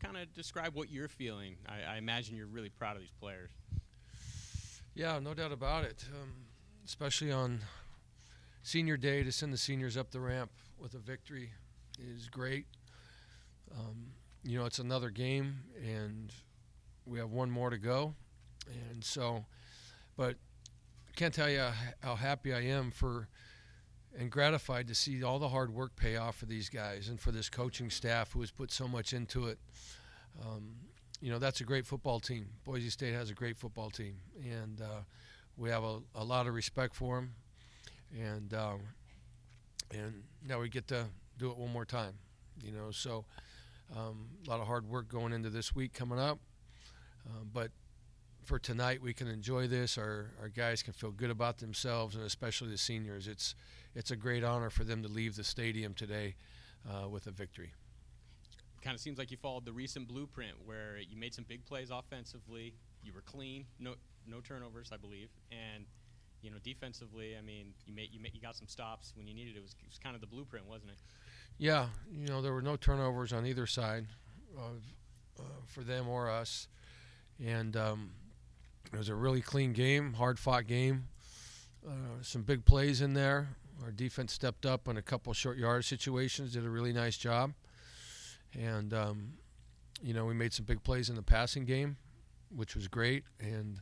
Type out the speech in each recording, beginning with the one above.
kind of describe what you're feeling? I imagine you're really proud of these players. Yeah, no doubt about it. Especially on senior day, to send the seniors up the ramp with a victory is great. It's another game, and we have one more to go. And so, but I can't tell you how happy I am and gratified to see all the hard work pay off for these guys and for this coaching staff who has put so much into it. That's a great football team. Boise State has a great football team, and we have a lot of respect for them. And now we get to do it one more time. So a lot of hard work going into this week coming up. But for tonight, we can enjoy this. Our guys can feel good about themselves, and especially the seniors. It's a great honor for them to leave the stadium today with a victory. It kind of seems like you followed the recent blueprint where you made some big plays offensively. You were clean, no turnovers, I believe, and defensively, I mean, you got some stops when you needed it. It was kind of the blueprint, wasn't it? Yeah, there were no turnovers on either side for them or us, and it was a really clean game, hard-fought game. Some big plays in there. Our defense stepped up on a couple short yardage situations, did a really nice job. And, we made some big plays in the passing game, which was great. And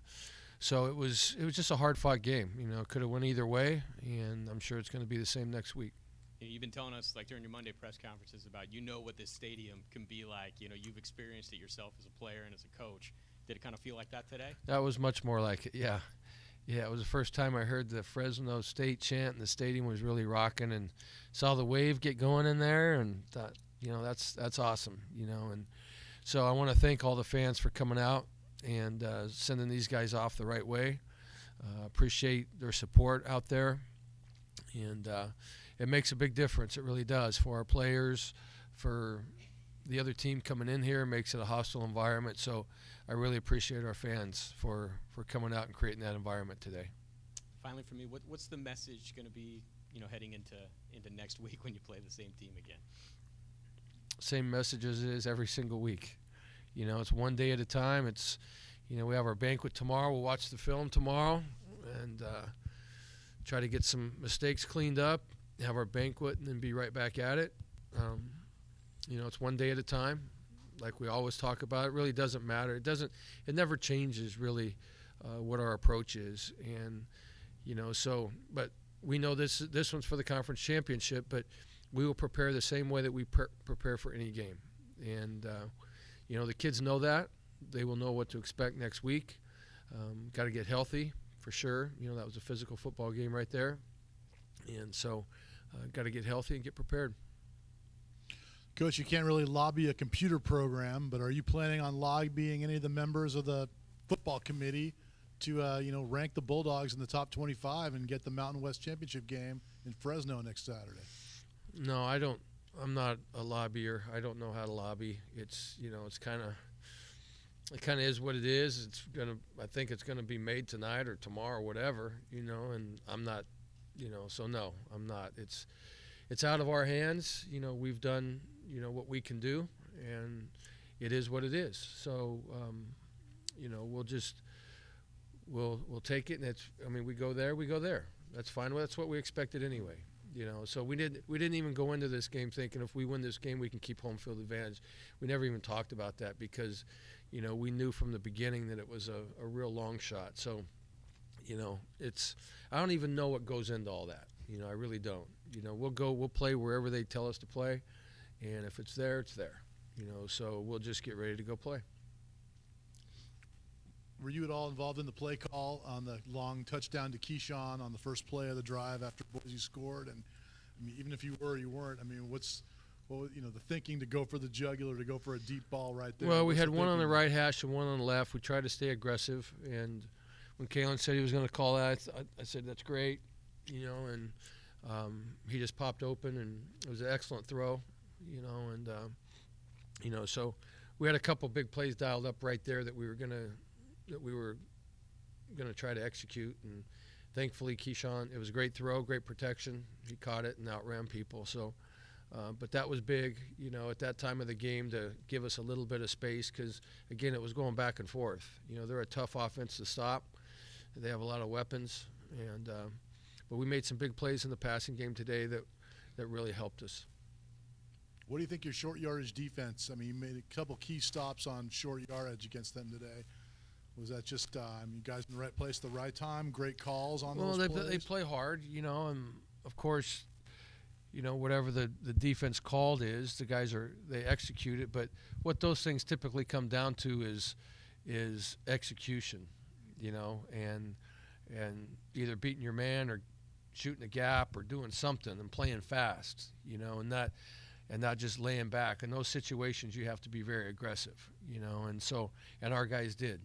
so it was just a hard-fought game. It could have went either way, and I'm sure it's going to be the same next week. You've been telling us, like during your Monday press conferences, about what this stadium can be like. You've experienced it yourself as a player and as a coach. Did it kind of feel like that today? That was much more like it, yeah. Yeah, it was the first time I heard the Fresno State chant, and the stadium was really rocking, and saw the wave get going in there, and thought, that's awesome, And so I want to thank all the fans for coming out and sending these guys off the right way. Appreciate their support out there, and it makes a big difference. It really does for our players, for the other team coming in here. It makes it a hostile environment. So I really appreciate our fans for coming out and creating that environment today. Finally, for me, what's the message going to be, heading into next week when you play the same team again? Same message as it is every single week. It's one day at a time. It's, we have our banquet tomorrow. We'll watch the film tomorrow and try to get some mistakes cleaned up, have our banquet, and then be right back at it. It's one day at a time, like we always talk about. It really doesn't matter. It never changes really what our approach is. And, but we know this one's for the conference championship, but we will prepare the same way that we prepare for any game. And, the kids know that. They will know what to expect next week. Got to get healthy for sure. That was a physical football game right there. And so got to get healthy and get prepared. Coach, you can't really lobby a computer program, but are you planning on lobbying any of the members of the football committee to, rank the Bulldogs in the top 25 and get the Mountain West Championship game in Fresno next Saturday? No, I don't. I'm not a lobbyer. I don't know how to lobby. It's, it kind of is what it is. I think it's gonna be made tonight or tomorrow or whatever, and I'm not, so no, I'm not. It's out of our hands. We've done, what we can do, and it is what it is. So, we'll take it, and we go there. That's fine. Well, that's what we expected anyway. So we didn't even go into this game thinking if we win this game we can keep home field advantage. We never even talked about that because, we knew from the beginning that it was a real long shot. So, I don't even know what goes into all that. I really don't. We'll play wherever they tell us to play, and if it's there, it's there. So we'll just get ready to go play. Were you at all involved in the play call on the long touchdown to Keyshawn on the first play of the drive after Boise scored? And even if you were, you weren't. The thinking to go for the jugular, to go for a deep ball right there? Well, we had one on the right hash and one on the left. We tried to stay aggressive, and when Kalen said he was going to call that, I said that's great, and he just popped open, and it was an excellent throw, and so we had a couple big plays dialed up right there that we were gonna try to execute, and thankfully Keyshawn, it was a great throw, great protection. He caught it and outran people. So But that was big, you know, at that time of the game to give us a little bit of space because, again, it was going back and forth. You know, they're a tough offense to stop. They have a lot of weapons. But we made some big plays in the passing game today that really helped us. What do you think your short yardage defense? I mean, you made a couple key stops on short yardage against them today. Was that just, you guys in the right place at the right time? Great calls on those plays? Well, they play hard, you know, and of course, you know, whatever the defense called is, the guys they execute it. But what those things typically come down to is execution, you know, and either beating your man or shooting a gap or doing something and playing fast, you know, and not just laying back. In those situations, you have to be very aggressive, you know, and our guys did.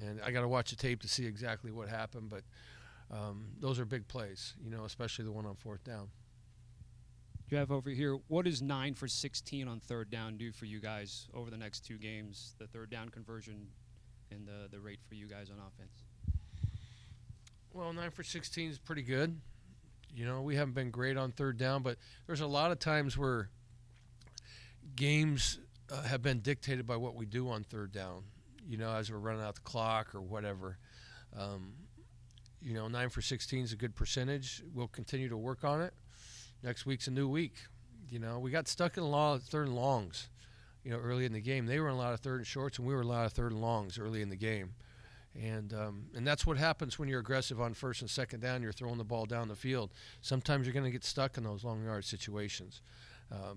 And I got to watch the tape to see exactly what happened, but those are big plays, you know, especially the one on fourth down. You have over here, what does 9 for 16 on third down do for you guys over the next 2 games, the third down conversion and the rate for you guys on offense? Well, 9 for 16 is pretty good. You know, we haven't been great on third down, but there's a lot of times where games have been dictated by what we do on third down, you know, as we're running out the clock or whatever. You know, 9 for 16 is a good percentage. We'll continue to work on it. Next week's a new week. You know, we got stuck in a lot of third and longs, you know, early in the game. They were in a lot of third and shorts, and we were in a lot of third and longs early in the game. And that's what happens when you're aggressive on first and second down. You're throwing the ball down the field. Sometimes you're going to get stuck in those long yard situations.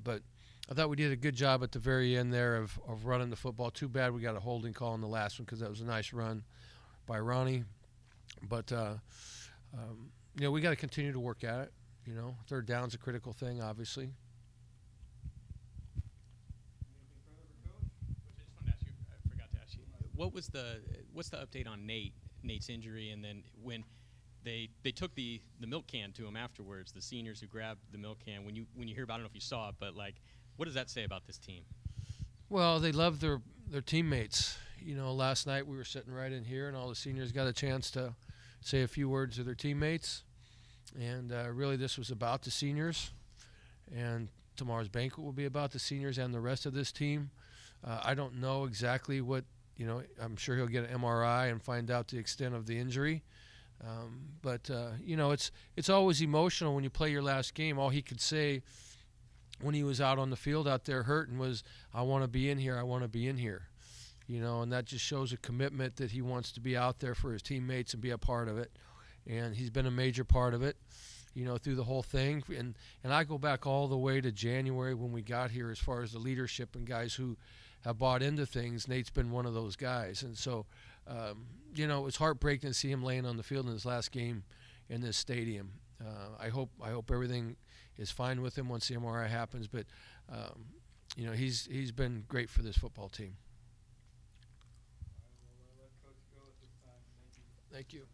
But I thought we did a good job at the very end there of running the football. Too bad we got a holding call in the last one because that was a nice run by Ronnie. But, you know, we got to continue to work at it. You know, third down's a critical thing, obviously. I forgot to ask you, what's the update on Nate's injury, and then when they took the milk can to him afterwards, the seniors who grabbed the milk can, when you hear about it, I don't know if you saw it, but like, what does that say about this team? Well, they love their teammates. You know, last night we were sitting right in here, and all the seniors got a chance to say a few words to their teammates. And really this was about the seniors, and tomorrow's banquet will be about the seniors and the rest of this team. I don't know exactly what, you know, I'm sure he'll get an MRI and find out the extent of the injury. But you know, it's always emotional when you play your last game. All he could say when he was out on the field out there hurting was, I want to be in here, I want to be in here. You know, and that just shows a commitment that he wants to be out there for his teammates and be a part of it. And he's been a major part of it, you know, through the whole thing. And I go back all the way to January when we got here as far as the leadership and guys who have bought into things. Nate's been one of those guys. And so, you know, it's heartbreaking to see him laying on the field in his last game in this stadium. I hope everything is fine with him once the MRI happens. But, you know, he's been great for this football team. All right, well, let Coach go at this time. Thank you. Thank you.